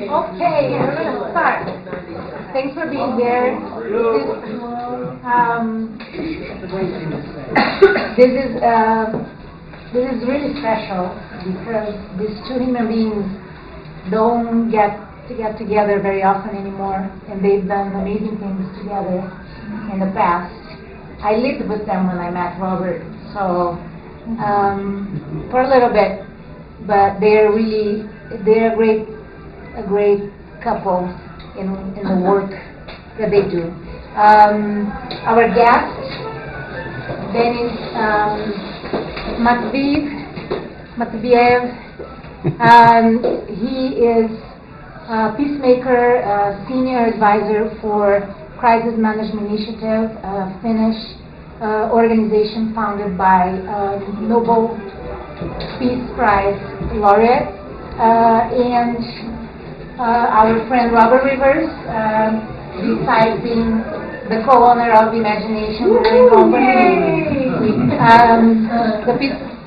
Okay, we're going to start. Thanks for being here. This is really special because these two human beings don't get together very often anymore, and they've done amazing things together in the past. I lived with them when I met Robert, so for a little bit, but they're a great couple in the work that they do. Our guest, Denis Matviev, he is a Peacemaker, senior advisor for Crisis Management Initiative, a Finnish organization founded by Nobel Peace Prize laureate, and our friend Robert Rivers, besides being the co-owner of Imagination Brewing Company,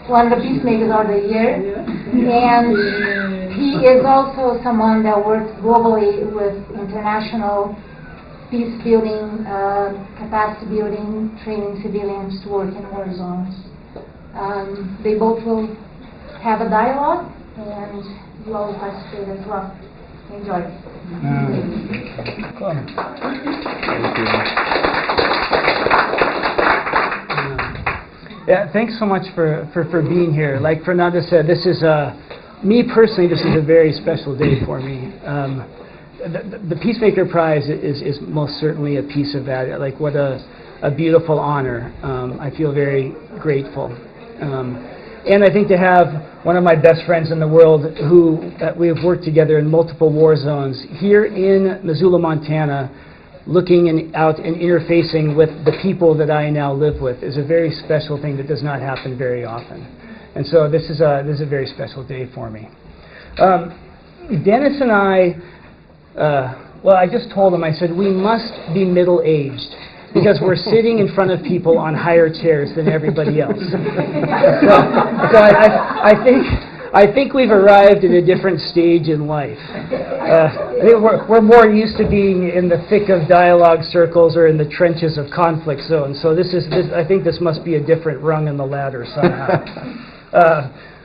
one of the Peacemakers of the Year, and he is also someone that works globally with international peace building, capacity building, training civilians to work in war zones. They both will have a dialogue, and you all participate as well. Enjoy. Cool. Yeah, thanks so much for being here. Like Fernanda said, this is me personally. This is a very special day for me. The Peacemaker Prize is most certainly a piece of that. Like, what a beautiful honor. I feel very grateful. And I think to have one of my best friends in the world who we have worked together in multiple war zones here in Missoula, Montana, looking out and interfacing with the people that I now live with is a very special thing that does not happen very often. And so this is a very special day for me. Dennis and I, I just told him, I said, we must be middle-aged, because we're sitting in front of people on higher chairs than everybody else. So I think we've arrived at a different stage in life. I think we're more used to being in the thick of dialogue circles or in the trenches of conflict zones. So I think this must be a different rung in the ladder somehow.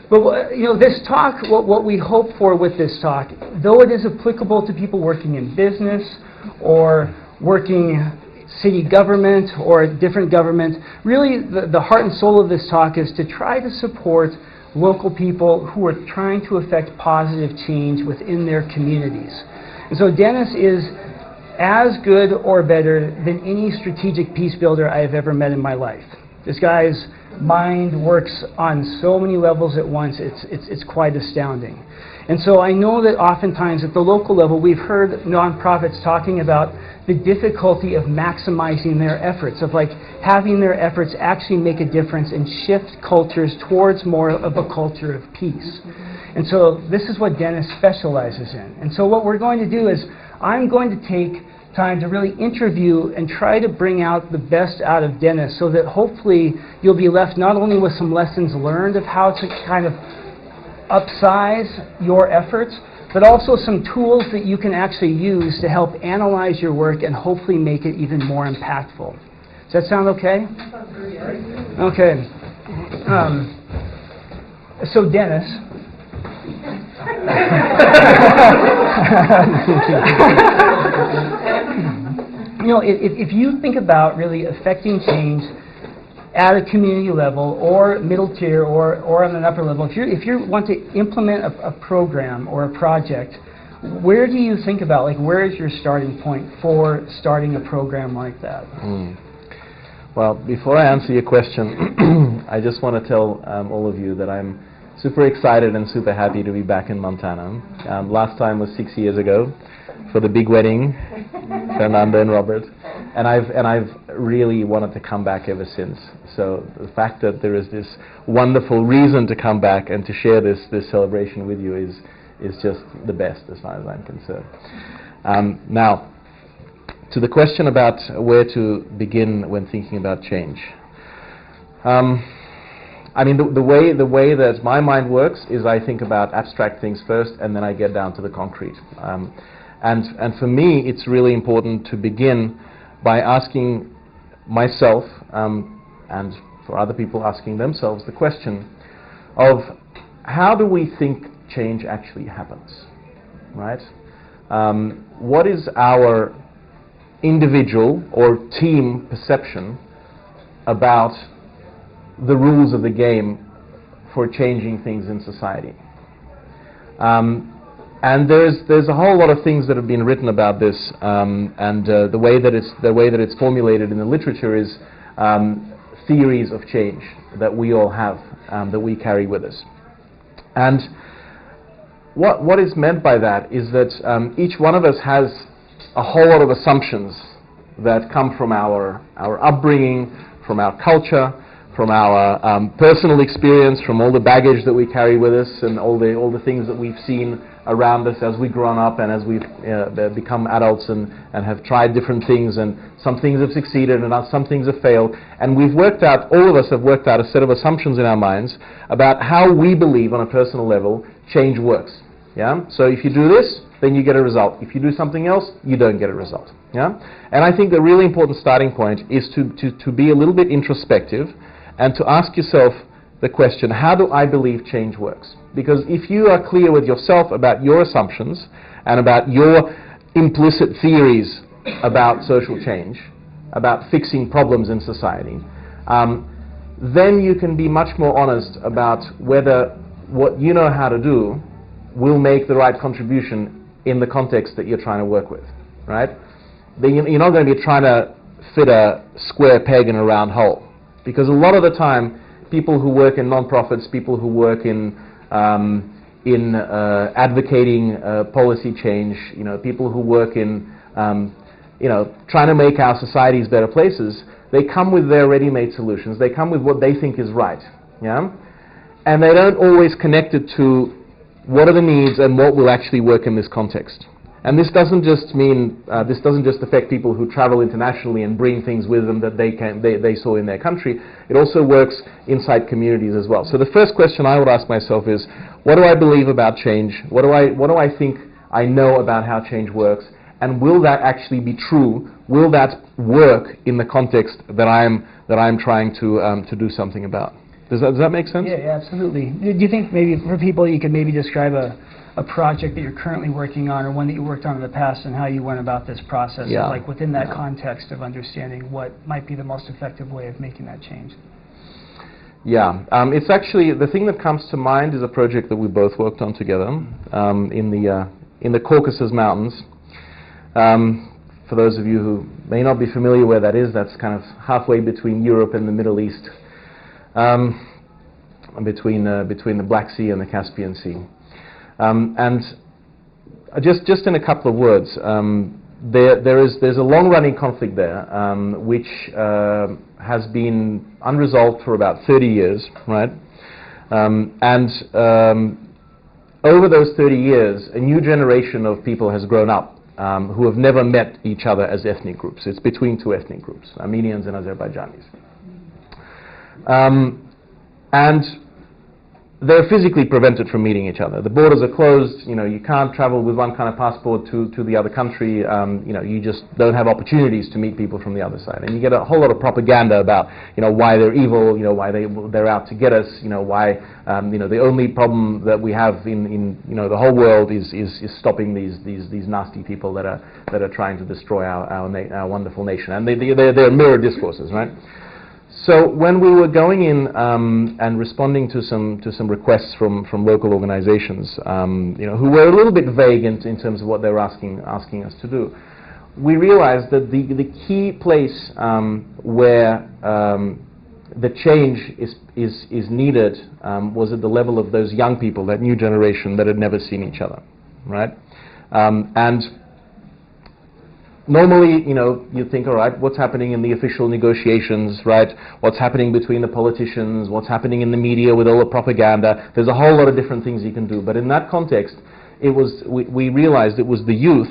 But this talk, what we hope for with this talk, though it is applicable to people working in business or working city government or different government, really the heart and soul of this talk is to try to support local people who are trying to affect positive change within their communities. And so Dennis is as good or better than any strategic peace builder I have ever met in my life. This guy's mind works on so many levels at once, it's quite astounding. And so I know that oftentimes at the local level we've heard nonprofits talking about the difficulty of maximizing their efforts, of like having their efforts actually make a difference and shift cultures towards more of a culture of peace. And so this is what Dennis specializes in. And so what we're going to do is I'm going to take time to really interview and try to bring out the best out of Dennis so that hopefully you'll be left not only with some lessons learned of how to kind of upsize your efforts, but also some tools that you can actually use to help analyze your work and hopefully make it even more impactful. Does that sound okay? Okay. So Dennis. If you think about really affecting change at a community level or middle tier or on an upper level, if you want to implement a program or a project, where do you think about, like, where is your starting point for starting a program like that? Well, before I answer your question, I just want to tell all of you that I'm super excited and super happy to be back in Montana. Last time was 6 years ago for the big wedding, Fernanda and Robert, and I've really wanted to come back ever since. So the fact that there is this wonderful reason to come back and to share this celebration with you is just the best as far as I'm concerned. Now, to the question about where to begin when thinking about change. I mean, the way that my mind works is I think about abstract things first, and then I get down to the concrete. And for me, it's really important to begin by asking myself, and for other people asking themselves, the question of how do we think change actually happens, right? What is our individual or team perception about the rules of the game for changing things in society? And there's a whole lot of things that have been written about this, and the way that it's formulated in the literature is theories of change that we all have, that we carry with us. And what is meant by that is that each one of us has a whole lot of assumptions that come from our upbringing, from our culture, from our personal experience, from all the baggage that we carry with us, and all the things that we've seen around us as we've grown up and as we've become adults and have tried different things, and some things have succeeded and some things have failed. And all of us have worked out a set of assumptions in our minds about how we believe on a personal level change works. Yeah? So if you do this, then you get a result. If you do something else, you don't get a result. Yeah? And I think the really important starting point is to be a little bit introspective and to ask yourself the question, how do I believe change works? Because if you are clear with yourself about your assumptions and about your implicit theories about social change, about fixing problems in society, then you can be much more honest about whether what you know how to do will make the right contribution in the context that you're trying to work with, right? You're not going to be trying to fit a square peg in a round hole, because a lot of the time, people who work in non-profits, people who work in advocating policy change, people who work in trying to make our societies better places, they come with their ready-made solutions. They come with what they think is right, yeah, and they don't always connect it to what are the needs and what will actually work in this context. And this doesn't just mean this doesn't just affect people who travel internationally and bring things with them that they saw in their country. It also works inside communities as well. So the first question I would ask myself is, what do I believe about change? What do I think I know about how change works? And will that actually be true? Will that work in the context that I'm trying to do something about? Does that make sense? Yeah, absolutely. Do you think maybe for people you could maybe describe a project that you're currently working on, or one that you worked on in the past, and how you went about this process, like within that context of understanding what might be the most effective way of making that change? Yeah, it's actually, the thing that comes to mind is a project that we both worked on together in the Caucasus Mountains. For those of you who may not be familiar where that is, that's kind of halfway between Europe and the Middle East, between the Black Sea and the Caspian Sea. And just in a couple of words, there's a long-running conflict there, which has been unresolved for about 30 years, right? Over those 30 years, a new generation of people has grown up who have never met each other as ethnic groups. It's between two ethnic groups, Armenians and Azerbaijanis. And they're physically prevented from meeting each other. The borders are closed. You can't travel with one kind of passport to the other country. You just don't have opportunities to meet people from the other side. And you get a whole lot of propaganda about why they're evil, why they're out to get us, why the only problem that we have in the whole world is stopping these nasty people that are trying to destroy our wonderful nation. And they're mirror discourses, right? So when we were going in and responding to some requests from local organizations, who were a little bit vague in terms of what they were asking us to do, we realized that the key place where the change is needed was at the level of those young people, that new generation that had never seen each other, right? And normally, you think, all right, what's happening in the official negotiations, right? What's happening between the politicians? What's happening in the media with all the propaganda? There's a whole lot of different things you can do. But in that context, we realized it was the youth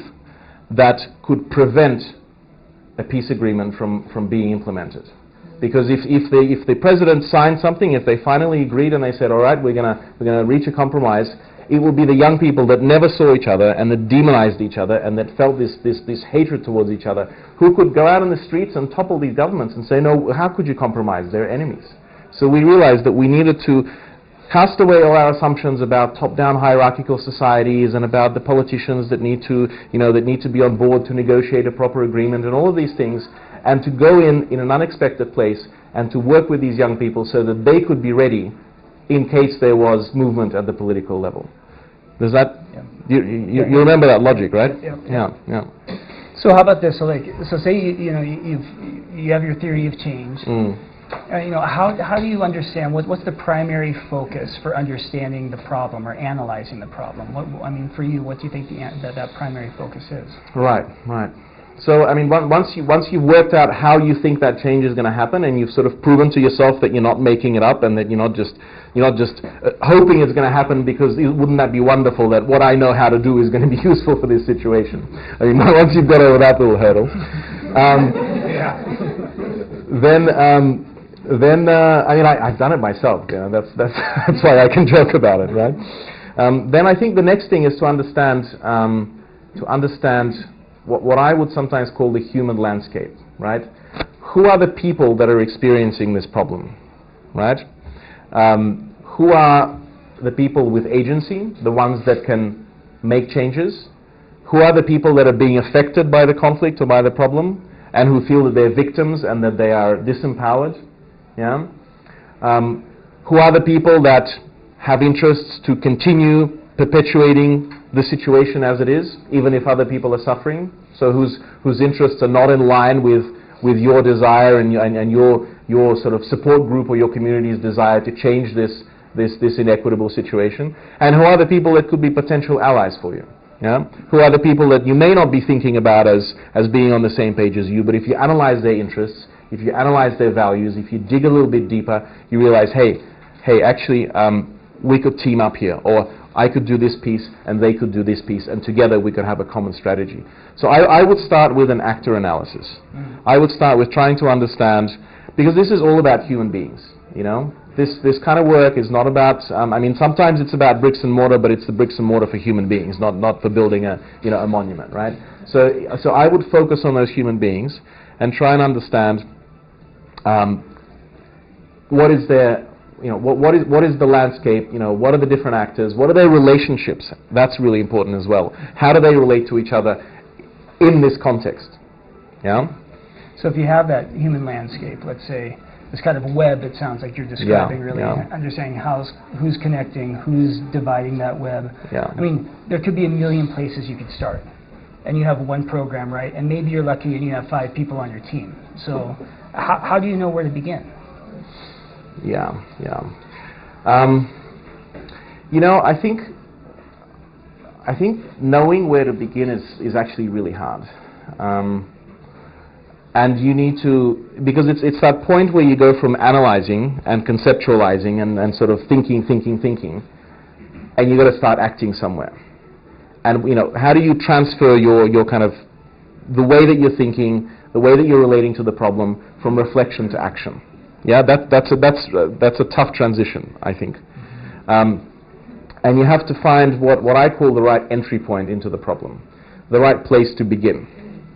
that could prevent a peace agreement from being implemented. Because if the president signed something, if they finally agreed and they said, all right, we're gonna reach a compromise, it will be the young people that never saw each other and that demonized each other and that felt this hatred towards each other, who could go out in the streets and topple these governments and say, no, how could you compromise? They're enemies. So we realized that we needed to cast away all our assumptions about top-down hierarchical societies and about the politicians that need to be on board to negotiate a proper agreement and all of these things, and to go in an unexpected place and to work with these young people so that they could be ready in case there was movement at the political level. Does that, you remember that logic, right? Yeah. So how about this? So say you have your theory of change. How do you understand, what's the primary focus for understanding the problem or analyzing the problem? For you, what do you think that primary focus is? Right. So, once you've worked out how you think that change is going to happen, and you've sort of proven to yourself that you're not making it up, and that you're not just hoping it's going to happen, because wouldn't that be wonderful that what I know how to do is going to be useful for this situation? Once you've got over that little hurdle, then I've done it myself. That's why I can joke about it, right? Then I think the next thing is to understand what I would sometimes call the human landscape, right? Who are the people that are experiencing this problem, right? Who are the people with agency, the ones that can make changes? Who are the people that are being affected by the conflict or by the problem, and who feel that they're victims and that they are disempowered? Yeah. Who are the people that have interests to continue perpetuating the situation as it is, even if other people are suffering? So whose interests are not in line with your desire and your sort of support group or your community's desire to change this inequitable situation? And who are the people that could be potential allies for you? Yeah? Who are the people that you may not be thinking about as being on the same page as you, but if you analyze their interests, if you analyze their values, if you dig a little bit deeper, you realize, hey, actually, we could team up here, or I could do this piece and they could do this piece, and together we could have a common strategy. So I would start with an actor analysis. I would start with trying to understand, because this is all about human beings, This kind of work is not about, sometimes it's about bricks and mortar, but it's the bricks and mortar for human beings, not for building a monument, right? So I would focus on those human beings and try and understand what is their, what is the landscape, what are the different actors, what are their relationships? That's really important as well. How do they relate to each other in this context? Yeah? So if you have that human landscape, let's say, this kind of web that sounds like you're describing, understanding who's connecting, who's dividing that web. Yeah. There could be a million places you could start. And you have one program, right? And maybe you're lucky and you have 5 people on your team. So how do you know where to begin? Yeah. I think knowing where to begin is actually really hard. And you need to, because it's that point where you go from analyzing and conceptualizing and sort of thinking, and you've got to start acting somewhere. And how do you transfer your kind of the way that you're thinking, the way that you're relating to the problem, from reflection to action? Yeah, that's a tough transition, I think. And you have to find what I call the right entry point into the problem, the right place to begin.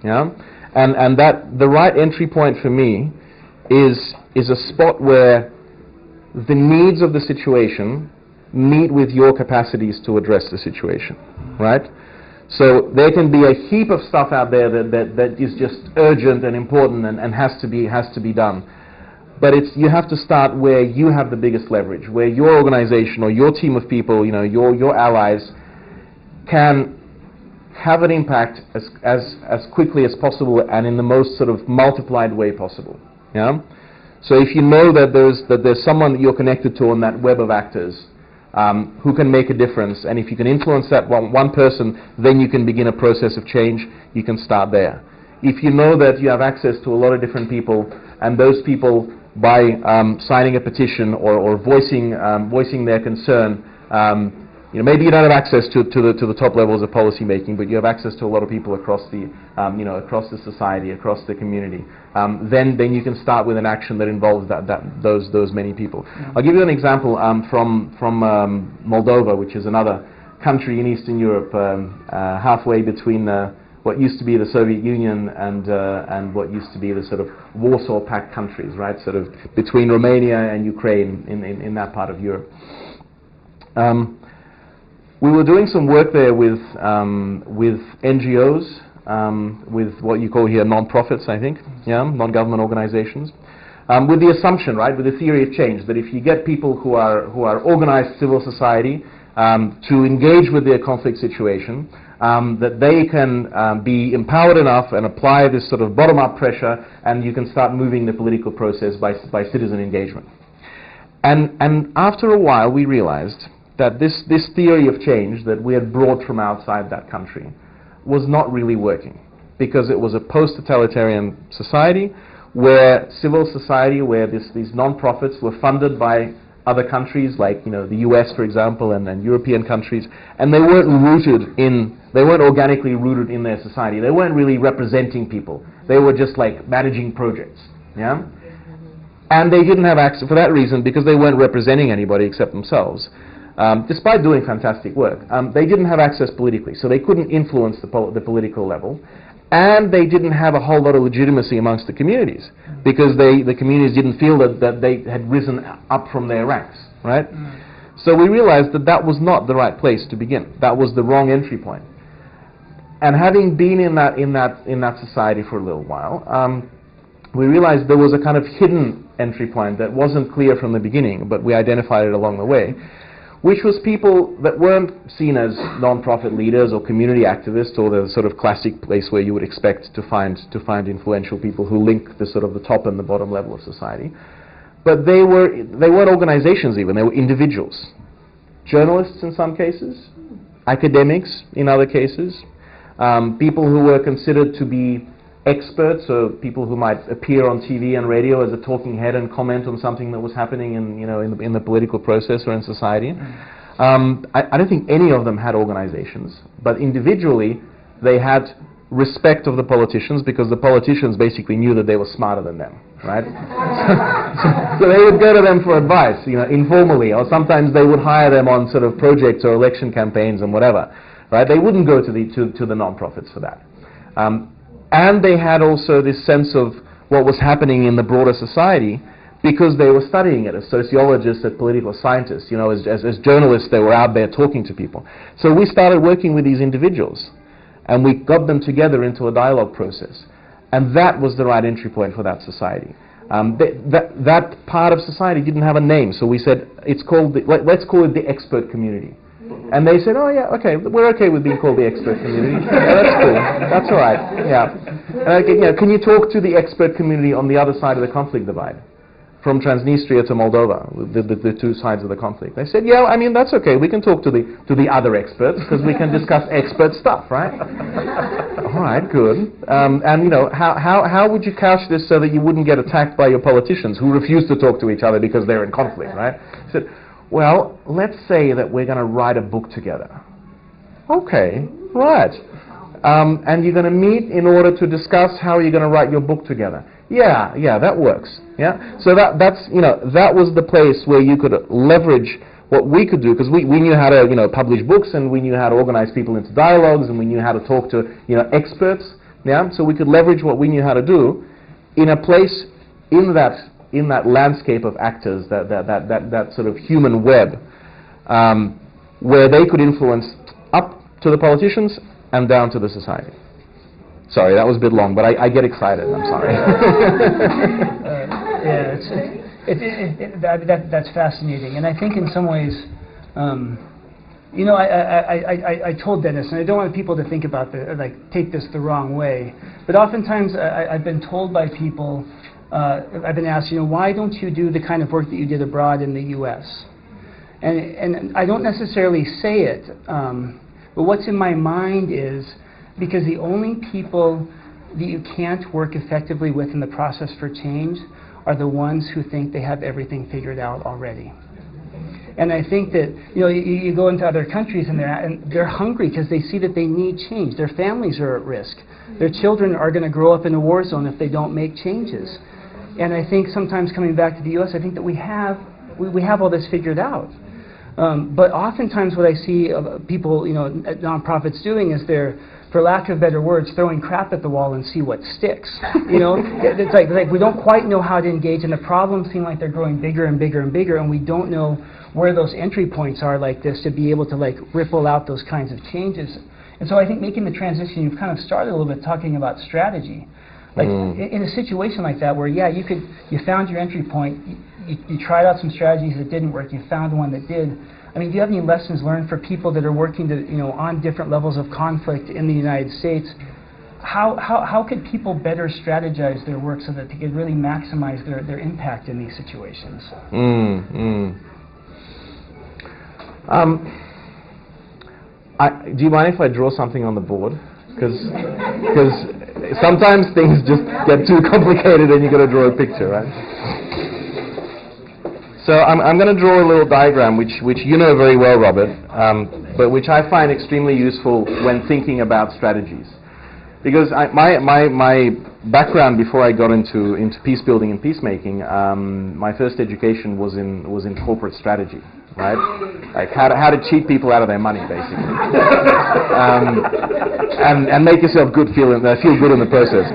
Yeah. And that the right entry point for me is a spot where the needs of the situation meet with your capacities to address the situation, right? So there can be a heap of stuff out there that is just urgent and important and has to be done. But you have to start where you have the biggest leverage, where your organization or your team of people, your allies, can have an impact as quickly as possible and in the most sort of multiplied way possible. Yeah. So if you know that there's someone that you're connected to on that web of actors who can make a difference, and if you can influence that one person, then you can begin a process of change. You can start there. If you know that you have access to a lot of different people, and those people, by signing a petition or voicing their concern, maybe you don't have access to the top levels of policy making, but you have access to a lot of people across the across the society, across the community. Then you can start with an action that involves those many people. I'll give you an example from Moldova, which is another country in Eastern Europe, halfway between what used to be the Soviet Union and what used to be the sort of Warsaw Pact countries, right? Sort of between Romania and Ukraine in that part of Europe. We were doing some work there with NGOs, with what you call here non-profits, I think, non-government organizations, with the assumption, right, with the theory of change, that if you get people who are organized civil society to engage with their conflict situation, that they can be empowered enough and apply this sort of bottom-up pressure, and you can start moving the political process by citizen engagement. And after a while, we realized that this theory of change that we had brought from outside that country was not really working, because it was a post-totalitarian society where civil society, where these non-profits were funded by other countries like the US, for example, and European countries, and they weren't organically rooted in their society. They weren't really representing people. They were just like managing projects, and they didn't have access for that reason, because they weren't representing anybody except themselves. Despite doing fantastic work, they didn't have access politically, so they couldn't influence the political level, and they didn't have a whole lot of legitimacy amongst the communities, because the communities didn't feel that they had risen up from their ranks, right? So we realized that was not the right place to begin. That was the wrong entry point. And having been in that society for a little while, we realized there was a kind of hidden entry point that wasn't clear from the beginning, but we identified it along the way, which was people that weren't seen as non-profit leaders or community activists, or the sort of classic place where you would expect to find influential people who link the sort of the top and the bottom level of society. But they weren't organizations even, they were individuals. Journalists in some cases, academics in other cases, people who were considered to be experts, or people who might appear on TV and radio as a talking head and comment on something that was happening in the political process or in society. I don't think any of them had organizations, but individually they had respect of the politicians, because the politicians basically knew that they were smarter than them, right? So they would go to them for advice, informally, or sometimes they would hire them on sort of projects or election campaigns and whatever, right? They wouldn't go to the non-profits for that. And they had also this sense of what was happening in the broader society, because they were studying it as sociologists, as political scientists. As journalists, they were out there talking to people. So we started working with these individuals, and we got them together into a dialogue process. And that was the right entry point for that society. That part of society didn't have a name, so we said, let's call it the expert community. And they said, oh yeah, okay, we're okay with being called the expert community. Yeah, that's cool. That's all right. Yeah. Can you talk to the expert community on the other side of the conflict divide, from Transnistria to Moldova, the two sides of the conflict? They said, yeah, that's okay. We can talk to the other experts, because we can discuss expert stuff, right? All right, good. And how would you couch this so that you wouldn't get attacked by your politicians who refuse to talk to each other because they're in conflict, right? He said, well, let's say that we're going to write a book together. Okay, right. And you're going to meet in order to discuss how you're going to write your book together. Yeah, that works. Yeah. So that was the place where you could leverage what we could do, because we knew how to publish books, and we knew how to organize people into dialogues, and we knew how to talk to experts. Yeah. So we could leverage what we knew how to do in a place in that landscape of actors, that sort of human web, where they could influence up to the politicians and down to the society. Sorry, that was a bit long, but I get excited. I'm sorry. That's fascinating, and I think in some ways, I told Dennis, and I don't want people to think about take this the wrong way, but oftentimes I've been told by people. I've been asked, why don't you do the kind of work that you did abroad in the U.S.? And I don't necessarily say it, but what's in my mind is, because the only people that you can't work effectively with in the process for change are the ones who think they have everything figured out already. And I think that, you go into other countries and they're hungry because they see that they need change. Their families are at risk. Their children are going to grow up in a war zone if they don't make changes. And I think sometimes coming back to the U.S., I think that we have all this figured out. But oftentimes what I see people, at nonprofits doing is they're, for lack of better words, throwing crap at the wall and see what sticks. It's like we don't quite know how to engage, and the problems seem like they're growing bigger and bigger and bigger, and we don't know where those entry points are like this to be able to ripple out those kinds of changes. And so I think making the transition, you've kind of started a little bit talking about strategy. In a situation like that where, you found your entry point, you tried out some strategies that didn't work, you found one that did. I mean, do you have any lessons learned for people that are working on different levels of conflict in the United States? How could people better strategize their work so that they could really maximize their impact in these situations? Do you mind if I draw something on the board? Because sometimes things just get too complicated and you've got to draw a picture, right? So I'm going to draw a little diagram which you know very well, Robert, but which I find extremely useful when thinking about strategies. Because my background before I got into peace building and peacemaking, my first education was in corporate strategy, right? Like how to cheat people out of their money, basically, and make yourself feel good in the process.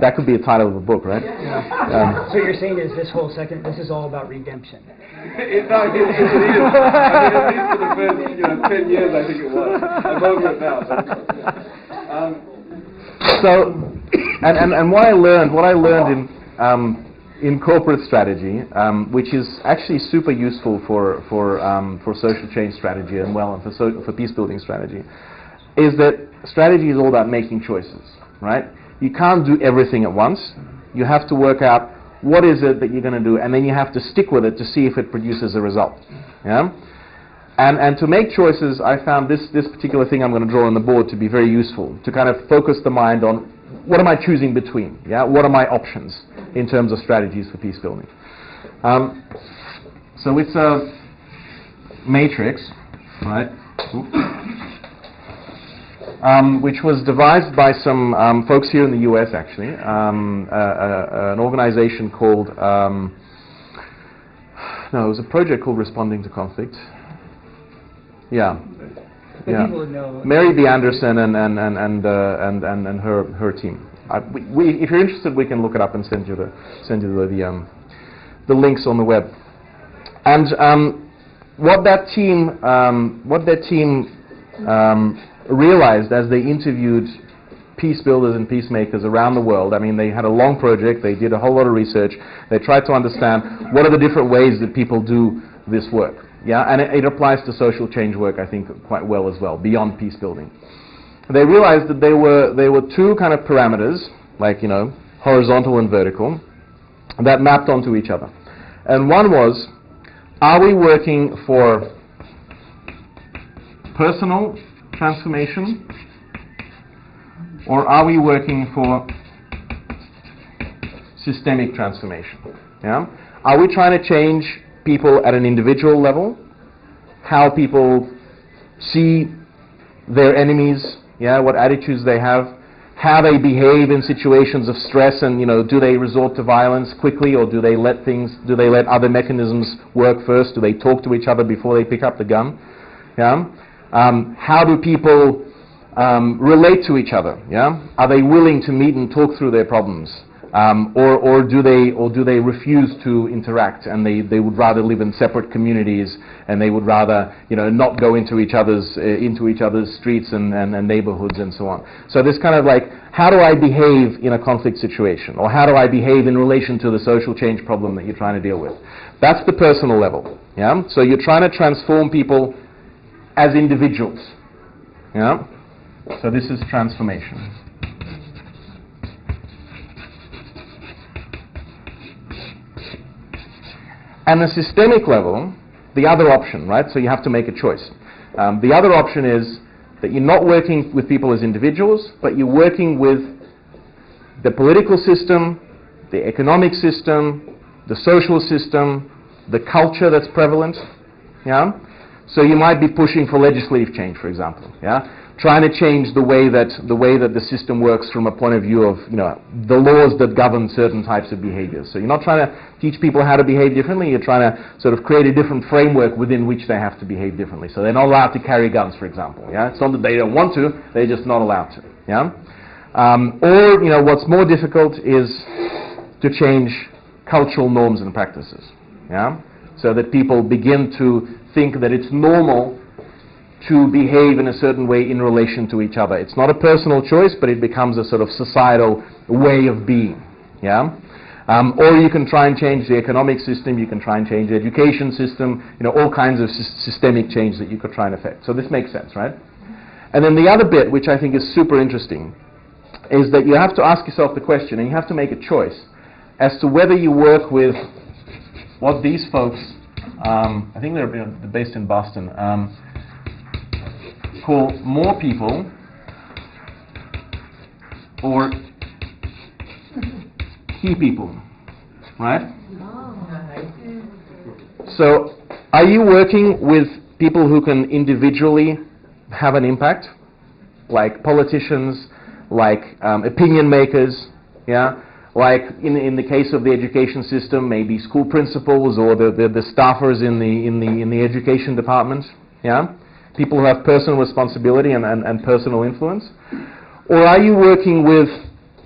That could be a title of a book, right? Yeah. So you're saying this is all about redemption? It is. I mean, at least for the first 10 years, I think it was. I'm over it now. So, and what I learned in corporate strategy, which is actually super useful for social change strategy and for peace building strategy, is that strategy is all about making choices, right? You can't do everything at once. You have to work out what is it that you're going to do, and then you have to stick with it to see if it produces a result. Yeah? And to make choices, I found this particular thing I'm going to draw on the board to be very useful, to kind of focus the mind on what am I choosing between? Yeah? What are my options in terms of strategies for peace building? So it's a matrix, right? Which was devised by some folks here in the U.S. actually, an organization called, it was a project called Responding to Conflict. Yeah. People would know. Mary B. Anderson and her team. If you're interested, we can look it up and send you the links on the web. And what that team realized as they interviewed peace builders and peacemakers around the world. I mean, they had a long project, they did a whole lot of research, they tried to understand what are the different ways that people do this work. Yeah, and it applies to social change work, I think, quite well as well, beyond peace building. They realized that there were two kind of parameters, like, horizontal and vertical, that mapped onto each other. And one was, are we working for personal transformation, or are we working for systemic transformation? Yeah? Are we trying to change people at an individual level, how people see their enemies, what attitudes they have, how they behave in situations of stress, and do they resort to violence quickly, or do they let other mechanisms work first? Do they talk to each other before they pick up the gun? Yeah? How do people relate to each other? Yeah? Are they willing to meet and talk through their problems, or do they refuse to interact, and they would rather live in separate communities, and they would rather not go into each other's streets and neighborhoods and so on. So this kind of like, how do I behave in a conflict situation, or how do I behave in relation to the social change problem that you're trying to deal with? That's the personal level. Yeah? So you're trying to transform people as individuals. Yeah? So this is transformation. And the systemic level, the other option, right? So you have to make a choice. The other option is that you're not working with people as individuals, but you're working with the political system, the economic system, the social system, the culture that's prevalent. Yeah? So you might be pushing for legislative change, for example. Yeah? Trying to change the way that the system works from a point of view of, the laws that govern certain types of behaviors. So you're not trying to teach people how to behave differently, you're trying to sort of create a different framework within which they have to behave differently. So they're not allowed to carry guns, for example. Yeah? It's not that they don't want to, they're just not allowed to. Yeah? Or, what's more difficult is to change cultural norms and practices. Yeah? So that people begin to think that it's normal to behave in a certain way in relation to each other. It's not a personal choice, but it becomes a sort of societal way of being. Yeah? Or you can try and change the economic system, you can try and change the education system, all kinds of systemic change that you could try and affect. So this makes sense, right? And then the other bit, which I think is super interesting, is that you have to ask yourself the question, and you have to make a choice as to whether you work with what these folks, I think they're based in Boston, call more people or key people, right? So are you working with people who can individually have an impact, like politicians, like opinion makers, yeah? Like in the case of the education system, maybe school principals or the staffers in the education department, yeah? People who have personal responsibility and personal influence? Or are you working with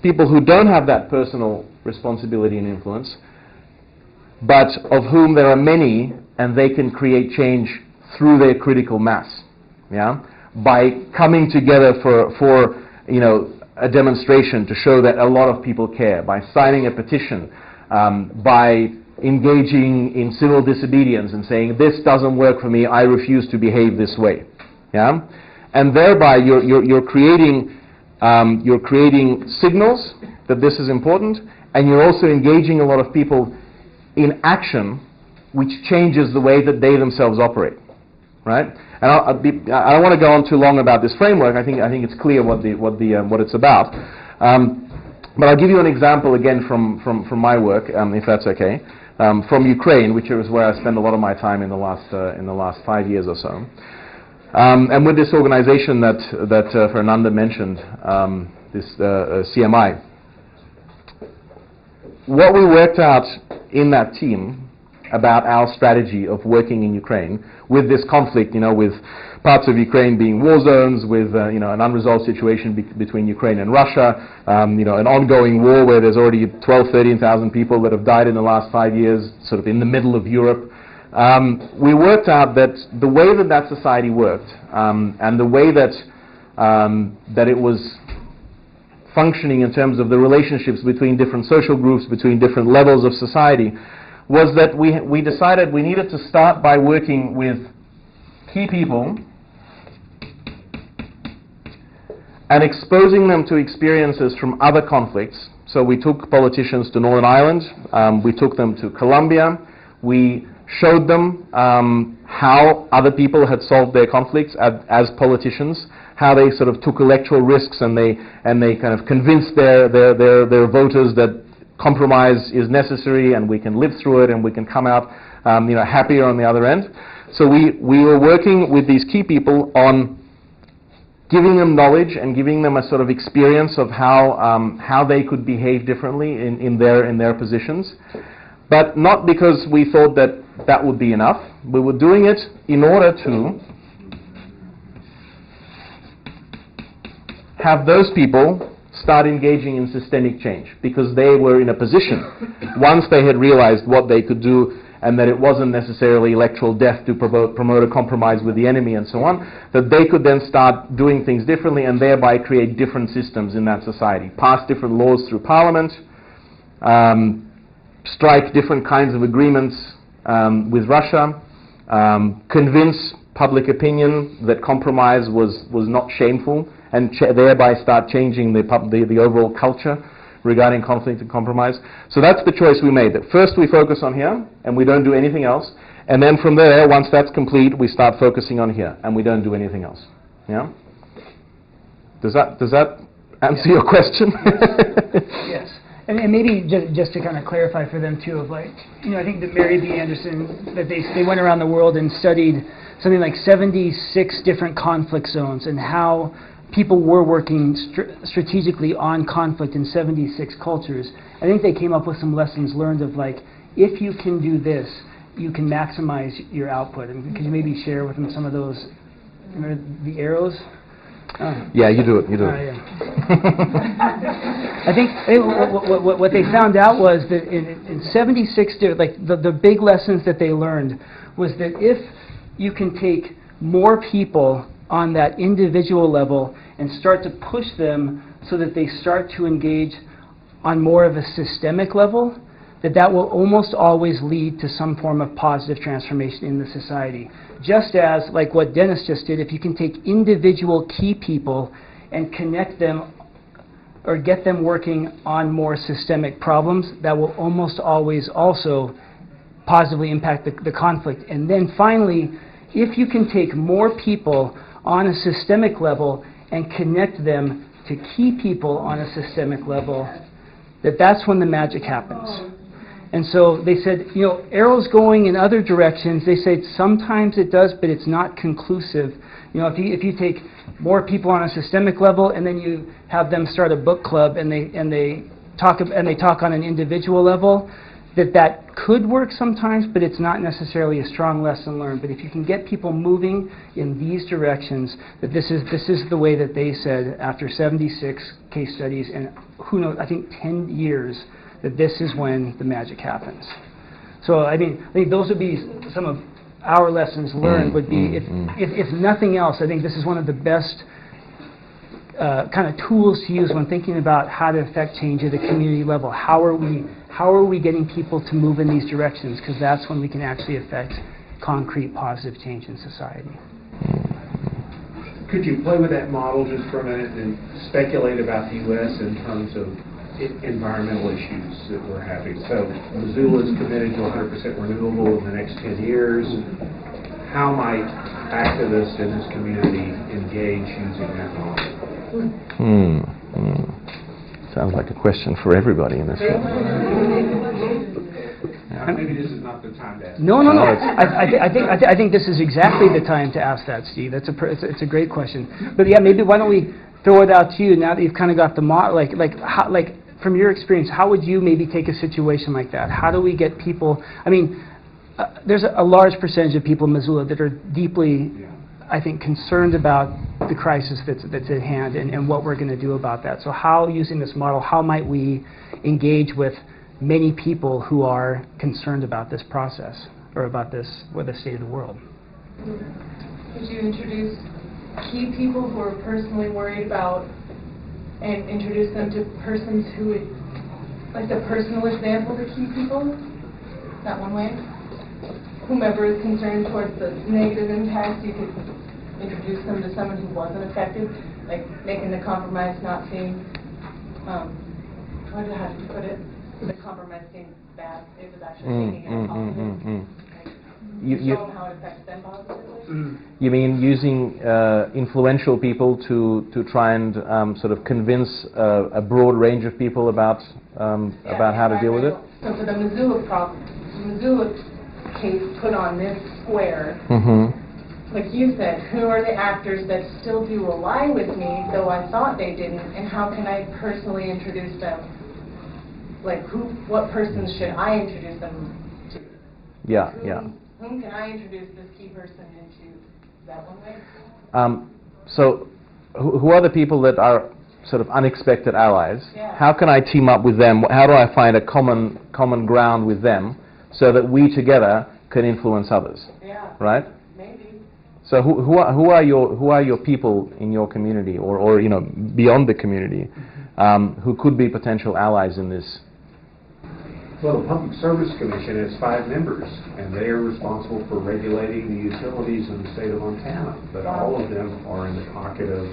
people who don't have that personal responsibility and influence, but of whom there are many and they can create change through their critical mass, yeah? By coming together for a demonstration to show that a lot of people care, by signing a petition, by engaging in civil disobedience and saying, this doesn't work for me, I refuse to behave this way. Yeah? And thereby you're creating signals that this is important, and you're also engaging a lot of people in action which changes the way that they themselves operate. Right? And I don't want to go on too long about this framework. I think it's clear what it's about. But I'll give you an example again from my work, if that's okay, from Ukraine, which is where I spend a lot of my time in the last 5 years or so. And with this organization that Fernanda mentioned, this CMI, what we worked out in that team about our strategy of working in Ukraine with this conflict, with parts of Ukraine being war zones, with an unresolved situation between Ukraine and Russia, an ongoing war where there's already 13,000 people that have died in the last 5 years, sort of in the middle of Europe. We worked out that the way that society worked, and the way that it was functioning in terms of the relationships between different social groups, between different levels of society, was that we decided we needed to start by working with key people and exposing them to experiences from other conflicts. So we took politicians to Northern Ireland, we took them to Colombia, we showed them how other people had solved their conflicts as politicians, how they sort of took electoral risks and they kind of convinced their voters that compromise is necessary and we can live through it and we can come out happier on the other end. So we were working with these key people on giving them knowledge and giving them a sort of experience of how they could behave differently in their positions, but not because we thought that would be enough. We were doing it in order to have those people start engaging in systemic change, because they were in a position, once they had realized what they could do and that it wasn't necessarily electoral death to promote a compromise with the enemy and so on, that they could then start doing things differently and thereby create different systems in that society, pass different laws through parliament, strike different kinds of agreements with Russia, convince public opinion that compromise was not shameful, and thereby start changing the overall culture regarding conflict and compromise. So that's the choice we made. That first we focus on here, and we don't do anything else. And then from there, once that's complete, we start focusing on here, and we don't do anything else. Yeah? Does that answer your question? Yes. And maybe just to kind of clarify for them too, of like, you know, I think that Mary B. Anderson, that they went around the world and studied something like 76 different conflict zones and how people were working strategically on conflict in 76 cultures. I think they came up with some lessons learned of like, if you can do this, you can maximize your output. And could you maybe share with them some of those, you know, the arrows? Yeah, you do it. You do it. Yeah. I think what they found out was that in 76, like the big lessons that they learned was that if you can take more people on that individual level and start to push them so that they start to engage on more of a systemic level, that will almost always lead to some form of positive transformation in the society. Just as, like what Dennis just did, if you can take individual key people and connect them or get them working on more systemic problems, that will almost always also positively impact the conflict. And then finally, if you can take more people on a systemic level and connect them to key people on a systemic level, that's when the magic happens. And so they said, you know, arrows going in other directions, they said sometimes it does, but it's not conclusive. You know, if you take more people on a systemic level and then you have them start a book club and they talk on an individual level, that could work sometimes, but it's not necessarily a strong lesson learned. But if you can get people moving in these directions, that this is the way that they said after 76 case studies and who knows, I think 10 years, that this is when the magic happens. So I think those would be some of our lessons learned. Would be if nothing else, I think this is one of the best kind of tools to use when thinking about how to affect change at a community level. How are we getting people to move in these directions? Because that's when we can actually affect concrete positive change in society. Could you play with that model just for a minute and speculate about the U.S. in terms of environmental issues that we're having? So Missoula is committed to 100% renewable in the next 10 years. How might activists in this community engage using that model? Sounds like a question for everybody in this room. Maybe this is not the time to ask. No. I think this is exactly the time to ask that, Steve. It's a great question. But yeah, maybe why don't we throw it out to you now that you've kind of got the model, like from your experience, how would you maybe take a situation like that? How do we get people? I mean, there's a large percentage of people in Missoula that are deeply, I think, concerned about the crisis that's at hand and what we're going to do about that. So how, using this model, how might we engage with many people who are concerned about this process or about the state of the world? Could you introduce key people who are personally worried about and introduce them to persons who would, like the personal example of key people? Is that one way? Whomever is concerned towards the negative impact, you could introduce them to someone who wasn't affected, like making the compromise not seem, how do you put it? The compromise seems bad. It was actually making it positive. Show them how it affects them positively. You mean using influential people to try and sort of convince a broad range of people about how to deal with it? So for the Missoula case put on this square, like you said, who are the actors that still do align with me, though I thought they didn't, and how can I personally introduce them? Like what persons should I introduce them to? Yeah. Whom can I introduce this key person into? That one way? So who are the people that are sort of unexpected allies? Yeah. How can I team up with them? How do I find a common ground with them so that we together can influence others? Yeah. Right? Maybe. So who are your people in your community or you know, beyond the community who could be potential allies in this? Well, the Public Service Commission has 5 members, and they are responsible for regulating the utilities in the state of Montana. But all of them are in the pocket of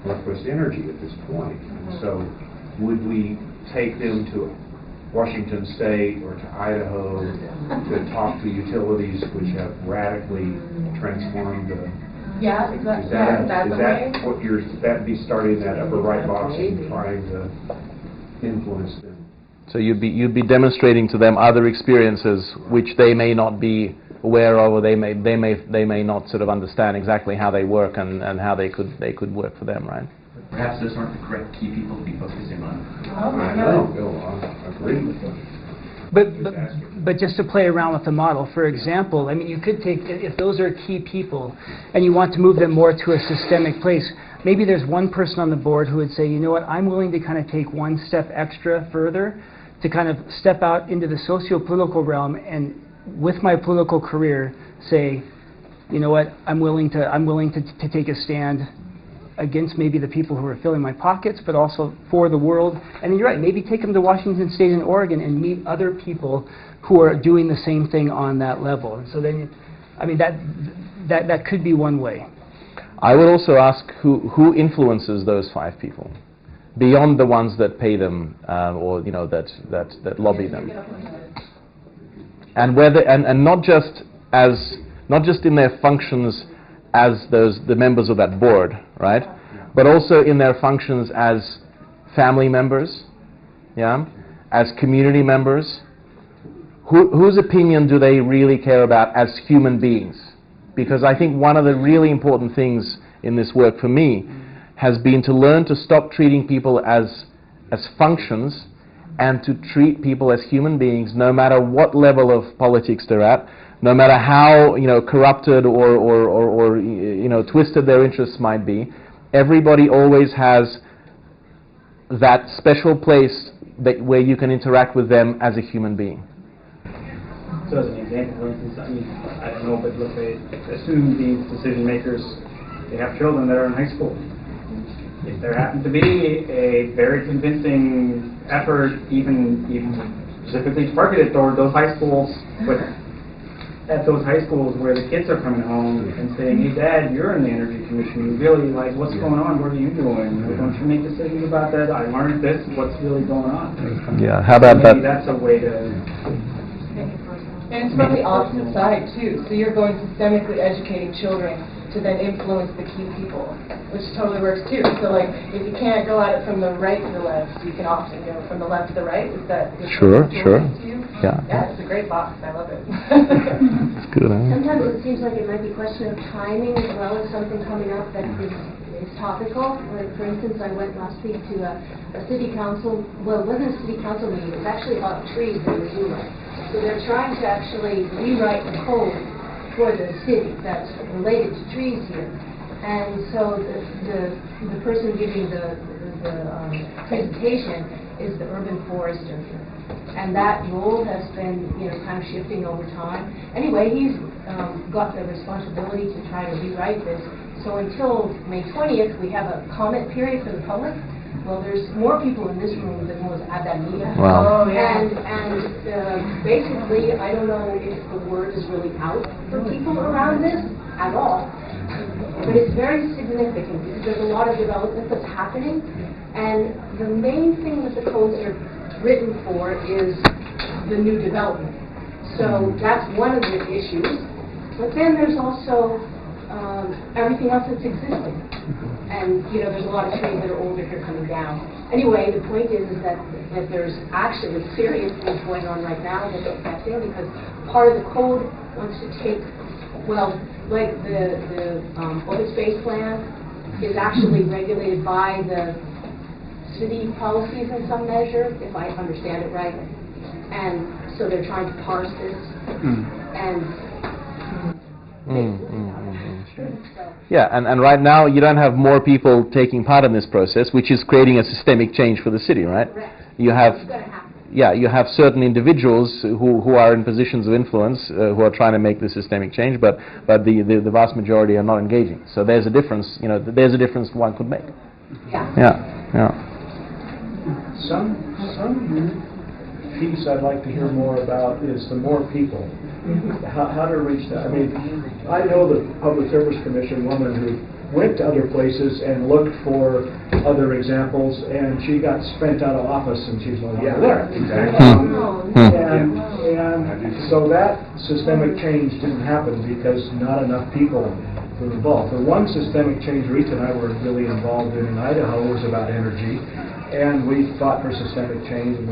Northwest Energy at this point. And so would we take them to Washington State or to Idaho to talk to utilities which have radically transformed the... Yeah, Is that's that the way. what that'd be starting that upper right box and trying to influence them? So you'd be demonstrating to them other experiences which they may not be aware of, or they may not sort of understand exactly how they work and how they could work for them, right? Perhaps those aren't the correct key people to be focusing on. I know, Bill, I agree with that. But just to play around with the model, for example, I mean, you could take, if those are key people and you want to move them more to a systemic place, maybe there's one person on the board who would say, you know what, I'm willing to kind of take one step extra further to kind of step out into the socio-political realm and with my political career say, you know what, I'm willing to take a stand against maybe the people who are filling my pockets, but also for the world. And you're right, maybe take them to Washington State and Oregon and meet other people who are doing the same thing on that level. And so then, I mean, that could be one way. I would also ask who influences those 5 people, beyond the ones that pay them or that lobby them, and whether and not just in their functions as the members of that board, right? But also in their functions as family members, yeah, as community members. Whose opinion do they really care about as human beings? Because I think one of the really important things in this work for me has been to learn to stop treating people as functions and to treat people as human beings, no matter what level of politics they're at, no matter how corrupted or twisted their interests might be. Everybody always has that special place where you can interact with them as a human being. So as an example, for instance, I mean, I don't know, but let's say, assume these decision makers, they have children that are in high school. If there happens to be a very convincing effort, even specifically targeted toward those high schools, but at those high schools where the kids are coming home and saying, hey, Dad, you're in the Energy Commission. You really, like, what's going on? What are you doing? Don't you make decisions about that? I learned this. What's really going on? Yeah, how about maybe that? That's a way to... And it's from the opposite side, too. So you're going systemically educating children to then influence the key people, which totally works, too. So, like, if you can't go at it from the right to the left, you can often go from the left to the right. Is that... Sure. Yeah, it's a great box. I love it. It's good, huh? Sometimes it seems like it might be a question of timing as well as something coming up that is topical. Like, for instance, I went last week to a city council, well, it wasn't a city council meeting, it was actually about trees in Missoula. So they're trying to actually rewrite the code for the city that's related to trees here. And so the person giving the presentation is the urban forester here. And that role has been, kind of shifting over time. Anyway, he's got the responsibility to try to rewrite this. So until May 20th, we have a comment period for the public. Well, there's more people in this room than was at that meeting. Wow. And basically, I don't know if the word is really out for people around this at all. But it's very significant because there's a lot of development that's happening. And the main thing that the codes are written for is the new development. So that's one of the issues. But then there's also everything else that's existing. And, there's a lot of trees that are older here coming down. Anyway, the point is that there's actually serious things going on right now that's affecting because part of the code wants to take, like the open space plan is actually regulated by the city policies in some measure, if I understand it right. And so they're trying to parse this and Yeah, and right now you don't have more people taking part in this process, which is creating a systemic change for the city, right? correct. You have, It's going to happen. yeah, you have certain individuals who are in positions of influence who are trying to make the systemic change, but the vast majority are not engaging. So there's a difference, there's a difference one could make. Yeah. Some piece I'd like to hear more about is the more people. How to reach that. I mean, I know the Public Service Commission woman who went to other places and looked for other examples, and she got spent out of office, and she's no longer there. Exactly. And so that systemic change didn't happen because not enough people were involved. The one systemic change Rita and I were really involved in Idaho was about energy, and we fought for systemic change, and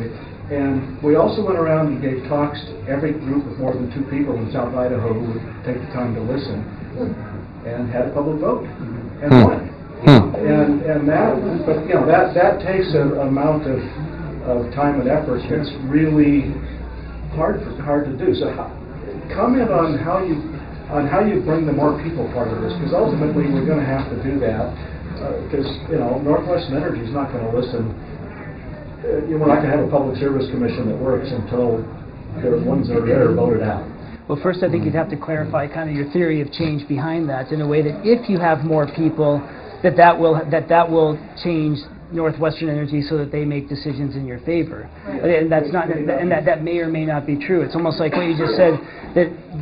And we also went around and gave talks to every group of more than 2 people in South Idaho who would take the time to listen, and had a public vote and won. And that, but you know, that takes an amount of time and effort that's really hard to do. So comment on how you bring the more people part of this, because ultimately we're going to have to do that, because you know, Northwestern Energy is not going to listen. We're not going to have a public service commission that works until the ones that are there are voted out. Well, first I think you'd have to clarify kind of your theory of change behind that, in a way that if you have more people, that will change Northwestern Energy so that they make decisions in your favor. Right. And that's not, and that may or may not be true. It's almost like what you just said,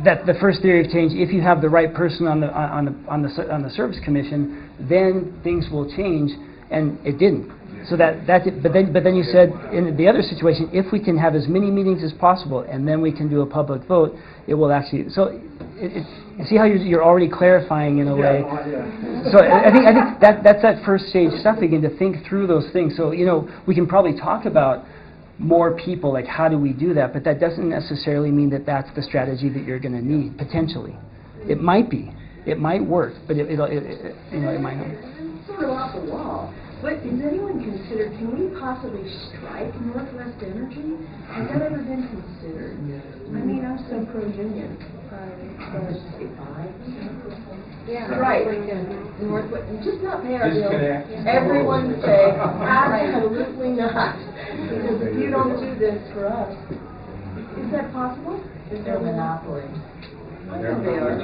that the first theory of change, if you have the right person on the service commission, then things will change, and it didn't. So but then you said in the other situation, if we can have as many meetings as possible and then we can do a public vote, it will actually. So see how you're already clarifying in a way. So I think that's that first stage stuff again, to think through those things. So you know, we can probably talk about more people, like how do we do that, but that doesn't necessarily mean that that's the strategy that you're going to need potentially. It might be, it might work, but it might not. It's sort of off the wall. But has anyone considered, can we possibly strike Northwest Energy? Has that ever been considered? I mean, I'm so pro-union. Yeah, right. Northwest, just not pay our bills. Everyone say, absolutely not. Because if you don't do this for us, is that possible? Is there a monopoly? I know they are.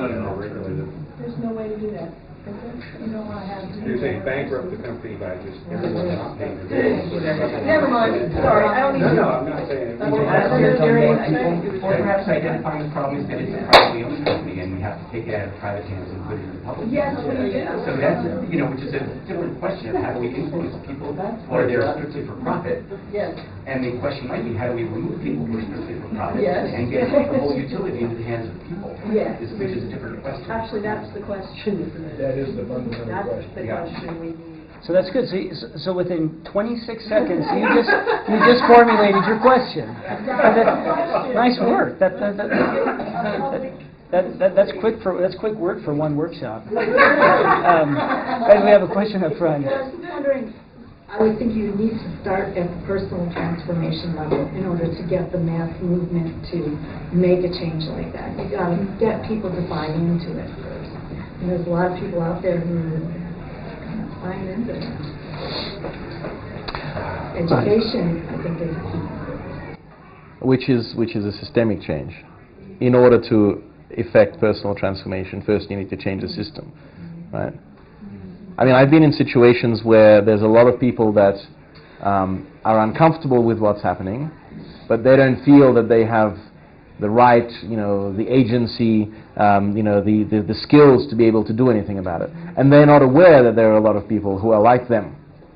There's no way to do that. You don't want to have. You're saying bankrupt the company by just everyone not paying their bills. Never mind. Sorry, I don't need to. No, I'm not saying. Or perhaps identifying the problem is that it's a privately owned company and we have to take it out of private hands and put it in the public hands. Yes, we do. So that's, which is a different question of how do we influence people, or they're strictly for profit. Yes. And the question might be, how do we remove people who are strictly for profit and get Yes. the whole utility into the hands of the people? Yes. Which is a different question. Actually, that's the question. That is the fundamental That's question. the question we need. So that's good. So within 26 seconds, you just formulated your question. Nice work. That's quick work for one workshop. And we have a question up front. I was wondering, I would think you need to start at the personal transformation level in order to get the mass movement to make a change like that. You got to get people to buy into it first. And there's a lot of people out there who are buying into it. Education, I think, is key. Which is a systemic change. In order to effect personal transformation, first you need to change the system, right? I mean, I've been in situations where there's a lot of people that are uncomfortable with what's happening, but they don't feel that they have the right, the agency, the skills to be able to do anything about it. And they're not aware that there are a lot of people who are like them,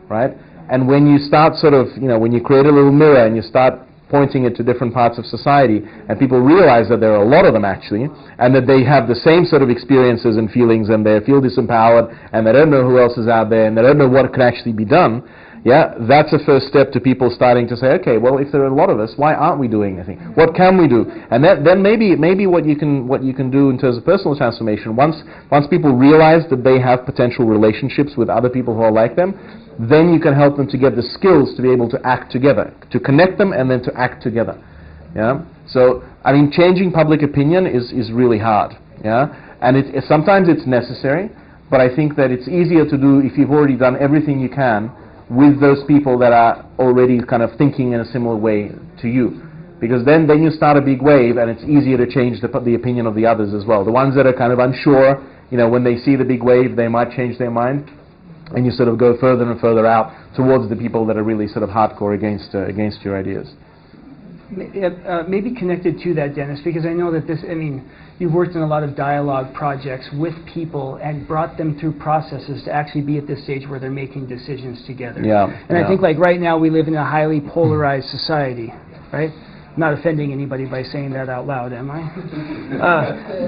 right? And when you start sort of, when you create a little mirror and you start pointing it to different parts of society, and people realize that there are a lot of them actually, and that they have the same sort of experiences and feelings, and they feel disempowered, and they don't know who else is out there, and they don't know what can actually be done, that's a first step to people starting to say, okay, well, if there are a lot of us, why aren't we doing anything? What can we do? And then maybe what you can do in terms of personal transformation, once people realize that they have potential relationships with other people who are like them, then you can help them to get the skills to be able to act together, to connect them and then to act together. So, I mean, changing public opinion is really hard. And sometimes it's necessary, but I think that it's easier to do if you've already done everything you can with those people that are already kind of thinking in a similar way to you. Because then you start a big wave, and it's easier to change the opinion of the others as well. The ones that are kind of unsure, when they see the big wave, they might change their mind. And you sort of go further and further out towards the people that are really sort of hardcore against your ideas. Maybe connected to that, Dennis, because I know that you've worked in a lot of dialogue projects with people and brought them through processes to actually be at this stage where they're making decisions together. And I think like right now we live in a highly polarized society, right? I'm not offending anybody by saying that out loud, am I?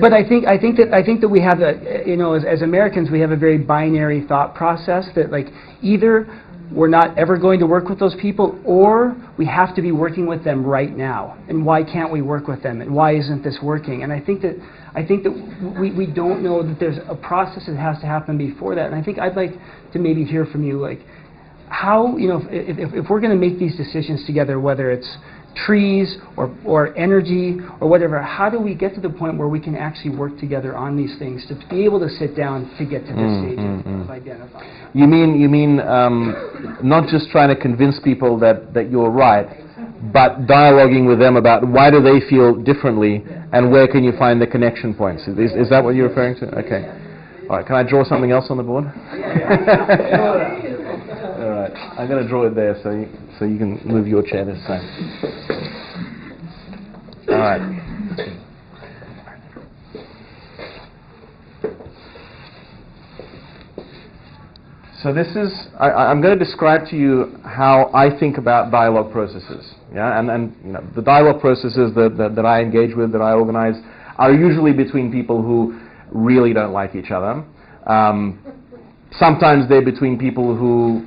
But I think that we have as Americans, we have a very binary thought process that like either we're not ever going to work with those people, or we have to be working with them right now. And why can't we work with them? And why isn't this working? And I think that we don't know that there's a process that has to happen before that. And I think I'd like to maybe hear from you, like, how, you know, if we're going to make these decisions together, whether it's trees or energy or whatever, how do we get to the point where we can actually work together on these things to be able to sit down to get to this stage of identifying? You mean not just trying to convince people that you're right, but dialoguing with them about why do they feel differently and where can you find the connection points? Is that what you're referring to? Okay. All right. Can I draw something else on the board? All right. I'm going to draw it there so you can move your chair this side. All right. So this is, I'm going to describe to you how I think about dialogue processes. Yeah, and you know, the dialogue processes that I engage with, that I organize, are usually between people who really don't like each other. Sometimes they're between people who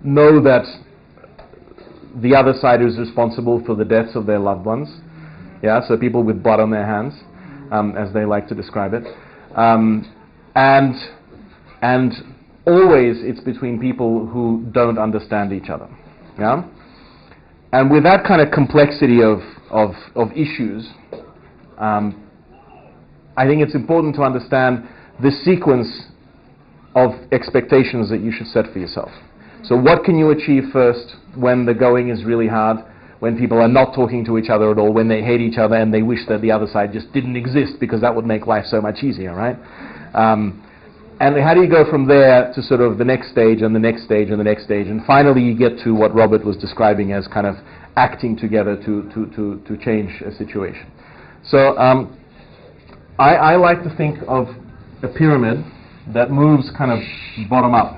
know that the other side is responsible for the deaths of their loved ones. Yeah, so people with blood on their hands, as they like to describe it. And always it's between people who don't understand each other. Yeah? And with that kind of complexity of issues, I think it's important to understand the sequence of expectations that you should set for yourself. So what can you achieve first when the going is really hard, when people are not talking to each other at all, when they hate each other and they wish that the other side just didn't exist because that would make life so much easier, right? And how do you go from there to sort of the next stage and the next stage and the next stage, and finally you get to what Robert was describing as kind of acting together to change a situation. So I like to think of a pyramid that moves kind of bottom up.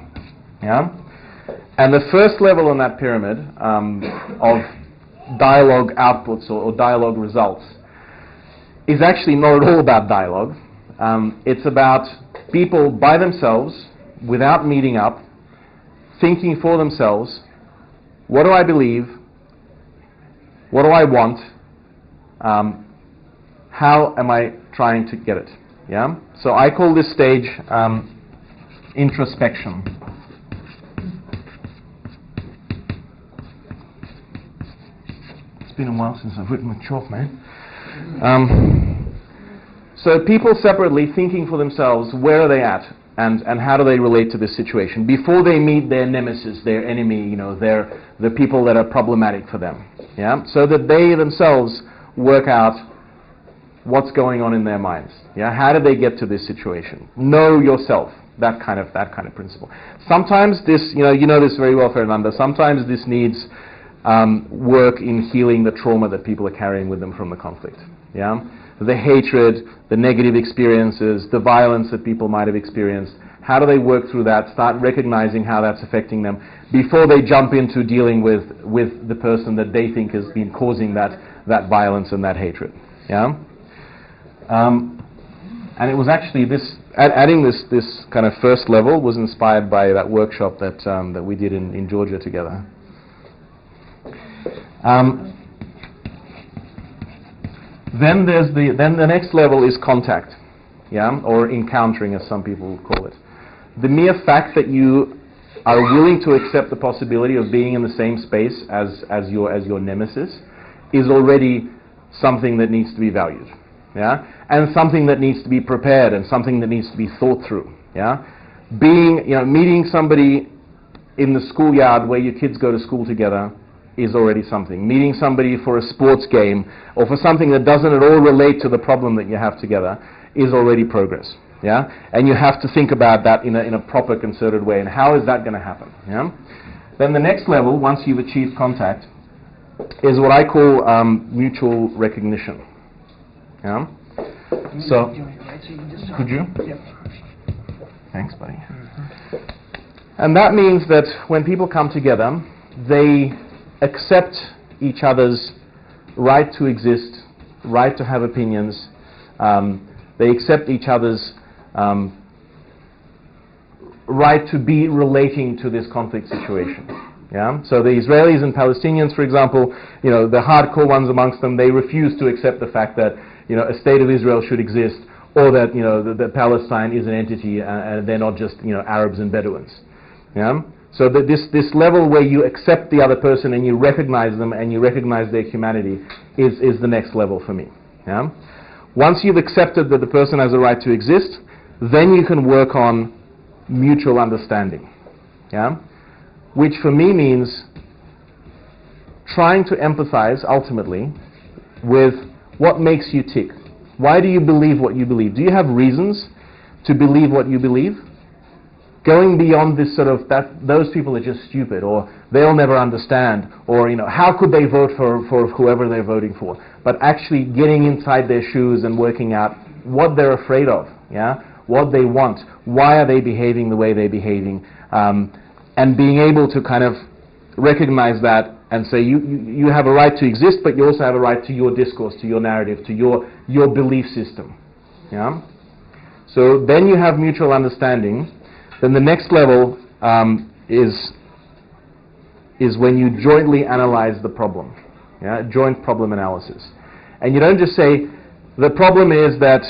Yeah? And the first level on that pyramid of dialogue outputs or dialogue results is actually not at all about dialogue. It's about people by themselves, without meeting up, thinking for themselves, what do I believe? What do I want? How am I trying to get it? Yeah? So I call this stage introspection. It's been a while since I've written with chalk, man. So people separately thinking for themselves, where are they at? And how do they relate to this situation? Before they meet their nemesis, their enemy, you know, the people that are problematic for them. Yeah? So that they themselves work out what's going on in their minds. Yeah? How did they get to this situation? Know yourself. That kind of principle. Sometimes this, you know this very well, Fernanda, sometimes this needs work in healing the trauma that people are carrying with them from the conflict. Yeah? The hatred, the negative experiences, the violence that people might have experienced. How do they work through that? Start recognizing how that's affecting them before they jump into dealing with the person that they think has been causing that violence and that hatred. Yeah? And it was actually adding this kind of first level was inspired by that workshop that we did in Georgia together. Then the next level is contact, yeah, or encountering, as some people call it. The mere fact that you are willing to accept the possibility of being in the same space as your nemesis is already something that needs to be valued, yeah, and something that needs to be prepared and something that needs to be thought through, yeah. Meeting somebody in the schoolyard where your kids go to school together is already something. Meeting somebody for a sports game or for something that doesn't at all relate to the problem that you have together is already progress. Yeah? And you have to think about that in a proper, concerted way. And how is that going to happen? Yeah? Then the next level, once you've achieved contact, is what I call mutual recognition. Yeah? So, could you? Yep. Thanks, buddy. And that means that when people come together, they accept each other's right to exist, right to have opinions. They accept each other's right to be relating to this conflict situation. Yeah? So the Israelis and Palestinians, for example, the hardcore ones amongst them, they refuse to accept the fact that a state of Israel should exist, or that that Palestine is an entity and they're not just Arabs and Bedouins. Yeah? So that this level where you accept the other person and you recognize them and you recognize their humanity is the next level for me. Yeah? Once you've accepted that the person has a right to exist, then you can work on mutual understanding. Yeah? Which for me means trying to empathize ultimately with what makes you tick. Why do you believe what you believe? Do you have reasons to believe what you believe? Going beyond this sort of, that those people are just stupid, or they'll never understand, or how could they vote for whoever they're voting for? But actually getting inside their shoes and working out what they're afraid of, yeah, what they want, why are they behaving the way they're behaving, and being able to kind of recognize that and say you have a right to exist, but you also have a right to your discourse, to your narrative, to your belief system. Yeah. So then you have mutual understanding. Then the next level is when you jointly analyze the problem. Yeah, joint problem analysis. And you don't just say, the problem is that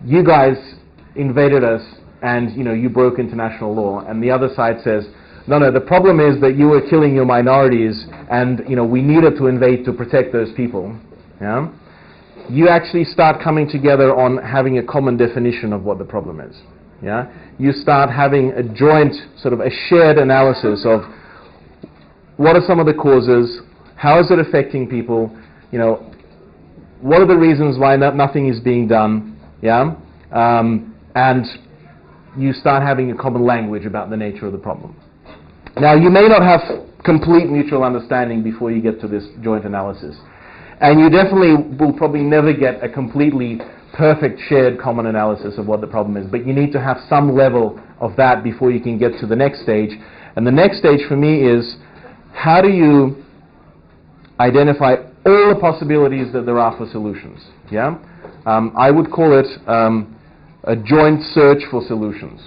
you guys invaded us and you broke international law, and the other side says, no, the problem is that you were killing your minorities and we needed to invade to protect those people. Yeah? You actually start coming together on having a common definition of what the problem is. Yeah? You start having a joint, sort of a shared analysis of what are some of the causes, how is it affecting people, what are the reasons why nothing is being done, yeah? And you start having a common language about the nature of the problem. Now, you may not have complete mutual understanding before you get to this joint analysis. And you definitely will probably never get a completely perfect shared common analysis of what the problem is, but you need to have some level of that before you can get to the next stage. And the next stage for me is, how do you identify all the possibilities that there are for solutions? Yeah? I would call it a joint search for solutions.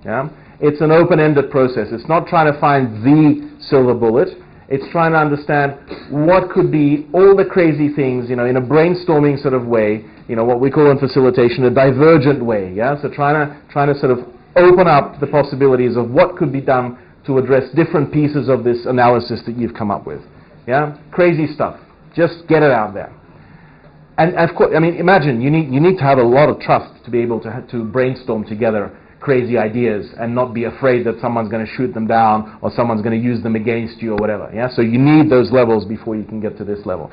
Yeah? It's an open-ended process. It's not trying to find the silver bullet. It's trying to understand what could be all the crazy things, in a brainstorming sort of way, what we call in facilitation a divergent way. Yeah? So trying to sort of open up the possibilities of what could be done to address different pieces of this analysis that you've come up with. Yeah? Crazy stuff. Just get it out there. And of course, imagine you need to have a lot of trust to be able to brainstorm together crazy ideas and not be afraid that someone's going to shoot them down or someone's going to use them against you or whatever. Yeah? So you need those levels before you can get to this level.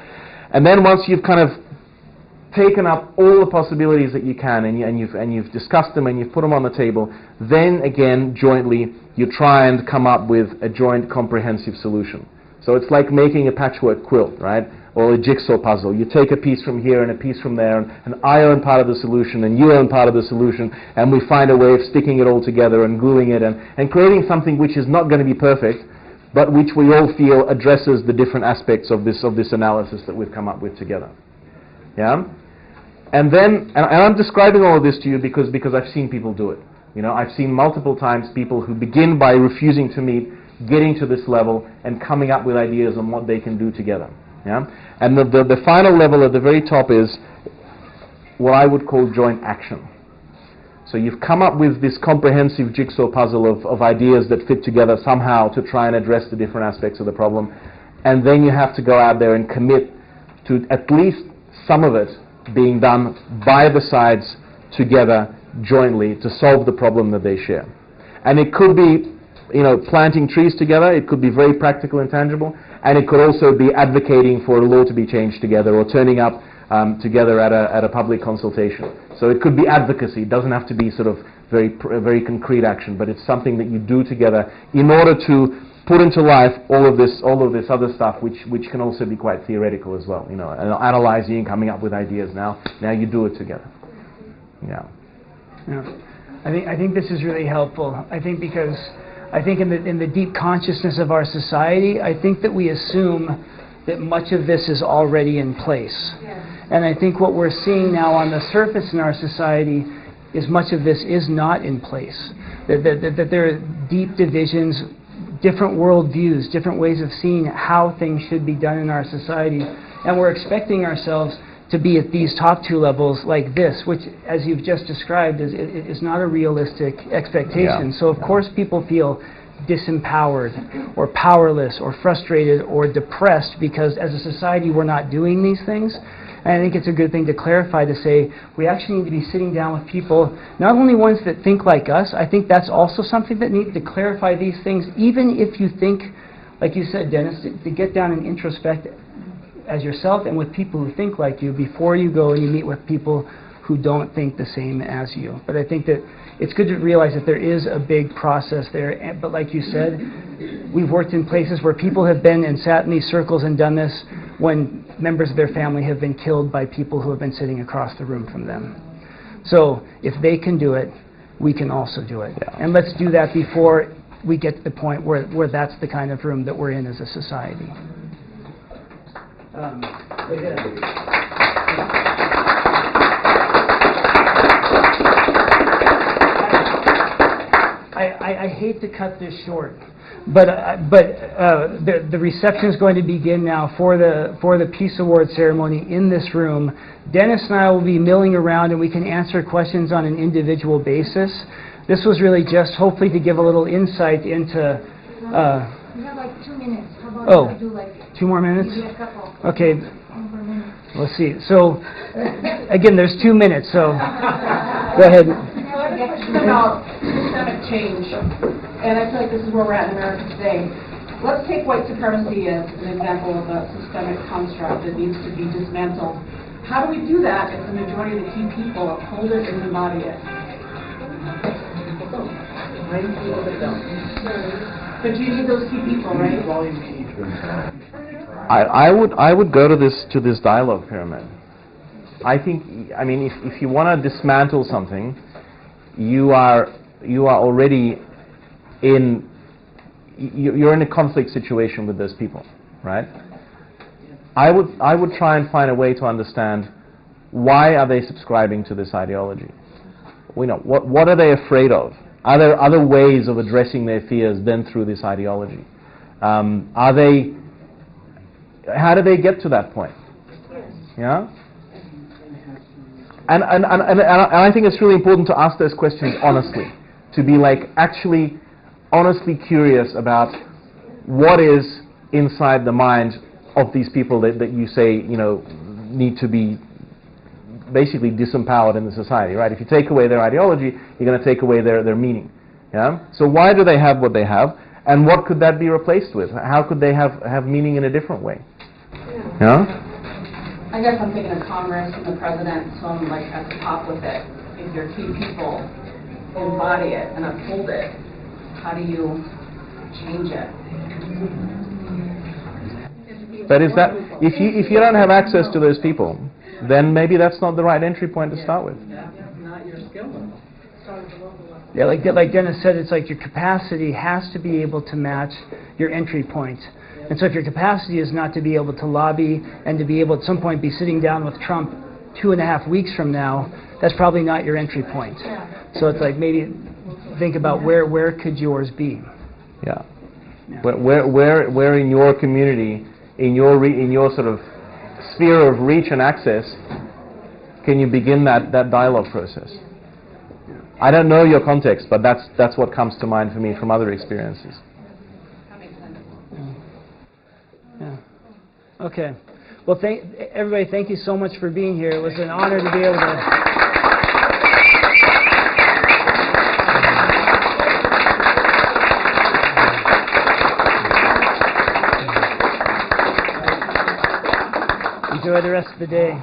And then once you've kind of taken up all the possibilities that you can and you've discussed them and you've put them on the table, then again jointly you try and come up with a joint comprehensive solution. So it's like making a patchwork quilt, right? Or a jigsaw puzzle. You take a piece from here and a piece from there, and I own part of the solution and you own part of the solution, and we find a way of sticking it all together and gluing it and creating something which is not going to be perfect, but which we all feel addresses the different aspects of this analysis that we've come up with together. Yeah? And then, and I'm describing all of this to you because I've seen people do it. I've seen multiple times people who begin by refusing to meet, getting to this level and coming up with ideas on what they can do together. Yeah? And the final level at the very top is what I would call joint action. So you've come up with this comprehensive jigsaw puzzle of ideas that fit together somehow to try and address the different aspects of the problem, and then you have to go out there and commit to at least some of it being done by the sides together jointly to solve the problem that they share. And it could be planting trees together, it could be very practical and tangible, and it could also be advocating for a law to be changed together or turning up together at a public consultation. So it could be advocacy. It doesn't have to be sort of very concrete action, but it's something that you do together in order to put into life all of this other stuff, which can also be quite theoretical as well. And analyzing and coming up with ideas. Now you do it together. Yeah. I think this is really helpful. I think because in the deep consciousness of our society, I think that we assume that much of this is already in place. Yes. And I think what we're seeing now on the surface in our society much of this is not in place. That there are deep divisions, different worldviews, different ways of seeing how things should be done in our society. And we're expecting ourselves to be at these top two levels like this, which, as you've just described, is not a realistic expectation. So, of course, people feel disempowered or powerless or frustrated or depressed because, as a society, we're not doing these things. And I think it's a good thing to clarify, to say we actually need to be sitting down with people, not only ones that think like us. I think that's also something that needs to clarify these things, even if you think, like you said, Dennis, to get down and introspect as yourself and with people who think like you before you go and you meet with people who don't think the same as you. But I think that it's good to realize that there is a big process there. But like you said, we've worked in places where people have been and sat in these circles and done this when members of their family have been killed by people who have been sitting across the room from them. So if they can do it, we can also do it. Yeah. And let's do that before we get to the point where that's the kind of room that we're in as a society. I hate to cut this short, but the reception is going to begin now for the Peace Award ceremony in this room. Dennis and I will be milling around, and we can answer questions on an individual basis. This was really just hopefully to give a little insight into. We have like 2 minutes. How about I do like 2 more minutes? maybe a couple? Okay. More minutes. Let's see. So, again, there's 2 minutes. So, go ahead. About systemic change, and I feel like this is where we're at in America today. Let's take white supremacy as an example of a systemic construct that needs to be dismantled. How do we do that if the majority of the key people uphold it and embody it? But you need those key people, right? I would go to this dialogue pyramid. I mean, if you want to dismantle something, you are already you're in a conflict situation with those people, right? I would try and find a way to understand why are they subscribing to this ideology. What are they afraid of? Are there other ways of addressing their fears than through this ideology? How do they get to that point? Yeah. And I think it's really important to ask those questions honestly, to be like actually honestly curious about what is inside the mind of these people that you say need to be basically disempowered in the society, right? If you take away their ideology, you're going to take away their meaning. Yeah. So why do they have what they have, and what could that be replaced with? How could they have meaning in a different way? Yeah. I guess I'm thinking of Congress and the president, so I'm like at the top with it. If your key people embody it and uphold it, how do you change it? But is that if you don't have access to those people, then maybe that's not the right entry point to start with. Not your skill level. Yeah, like Dennis said, it's like your capacity has to be able to match your entry point. And so if your capacity is not to be able to lobby and to be able at some point be sitting down with Trump 2.5 weeks from now, that's probably not your entry point. So it's like maybe think about where could yours be. Yeah. Where in your community, in your sort of sphere of reach and access, can you begin that dialogue process? I don't know your context, but that's what comes to mind for me from other experiences. Okay. Well, everybody, thank you so much for being here. It was an honor to be able to... Enjoy the rest of the day.